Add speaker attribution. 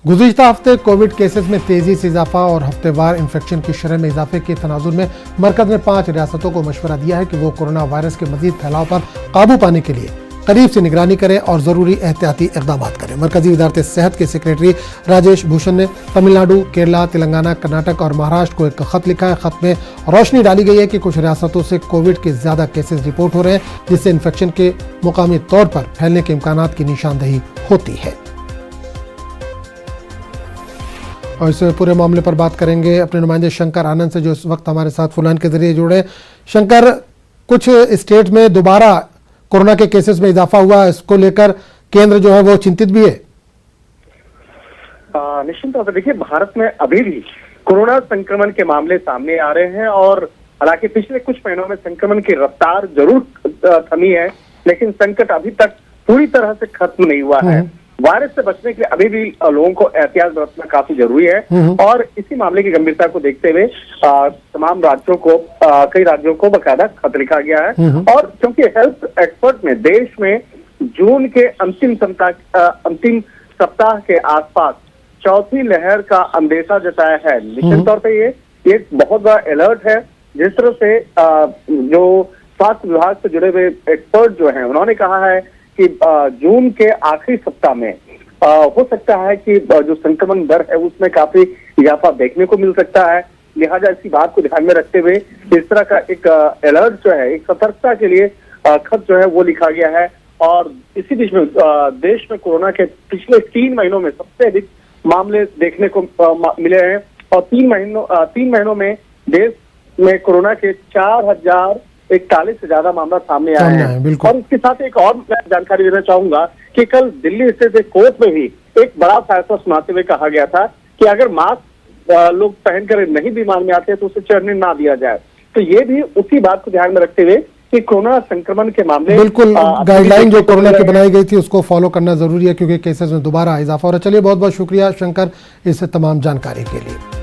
Speaker 1: गुज़िश्ता हफ्ते Covid cases में तेजी से इजाफा और हफ्तेवार इन्फेक्शन की शरह में इजाफे के तनाजुर में मरकज ने 5 रियासतों को मशवरा दिया है कि वो कोरोना वायरस के मजीद फैलाव पर काबू पाने के लिए करीब से निगरानी करें और जरूरी एहतियाती इकदाम करें। मरकजी वजारत सेहत के सेक्रेटरी राजेश भूषण ने तमिलनाडु, केरला, तेलंगाना, कर्नाटक और महाराष्ट्र को एक खत लिखा है। खत में रोशनी डाली गई है कि कुछ रियासतों से कोविड के ज्यादा केसेस रिपोर्ट हो रहे हैं, जिससे इन्फेक्शन के मुकामी तौर पर फैलने के इम्कानात की निशानदही होती है। और इस पूरे मामले पर बात करेंगे अपने नुमाइंदे शंकर आनंद से, जो इस वक्त हमारे साथ फोन के जरिए जुड़े। शंकर, कुछ स्टेट में दोबारा कोरोना के केसेस में इजाफा हुआ, इसको लेकर केंद्र जो है वो चिंतित भी है।
Speaker 2: निश्चित तौर पर देखिए, भारत में अभी भी कोरोना संक्रमण के मामले सामने आ रहे हैं और हालांकि पिछले कुछ महीनों में संक्रमण की रफ्तार जरूर थमी है, लेकिन संकट अभी तक पूरी तरह से खत्म नहीं हुआ है। वायरस से बचने के लिए अभी भी लोगों को एहतियात बरतना काफी जरूरी है और इसी मामले की गंभीरता को देखते हुए तमाम राज्यों को कई राज्यों को बकायदा खत लिखा गया है। और क्योंकि हेल्थ एक्सपर्ट ने देश में जून के अंतिम सप्ताह के आसपास चौथी लहर का अंदेशा जताया है। निश्चित तौर पर ये एक बहुत बड़ा अलर्ट है। जिस तरह से जो स्वास्थ्य विभाग से जुड़े हुए एक्सपर्ट जो हैं, उन्होंने कहा है कि जून के आखिरी सप्ताह में हो सकता है कि जो संक्रमण दर है उसमें काफी इजाफा देखने को मिल सकता है। लिहाजा इसी बात को ध्यान में रखते हुए इस तरह का एक अलर्ट जो है, एक सतर्कता के लिए खत जो है वो लिखा गया है। और इसी बीच में देश में कोरोना के पिछले 3 महीनों में सबसे अधिक मामले देखने को मिले हैं और 3 महीनों में देश में कोरोना के 4041 से ज्यादा मामला सामने आए हैं। और इसके साथ एक और जानकारी देना चाहूंगा कि कल दिल्ली स्थित एक कोर्ट में भी एक बड़ा फैसला सुनाते हुए कहा गया था कि अगर मास्क लोग पहनकर नहीं बीमार में आते हैं तो उसे चढ़ने ना दिया जाए। तो ये भी उसी बात को ध्यान में रखते हुए कि कोरोना संक्रमण के मामले
Speaker 1: बिल्कुल गाइडलाइन जो कोरोना की बनाई गई थी उसको फॉलो करना जरूरी है, क्योंकि केसेस में दोबारा इजाफा हो रहा है। चलिए, बहुत बहुत शुक्रिया शंकर इस तमाम जानकारी के लिए।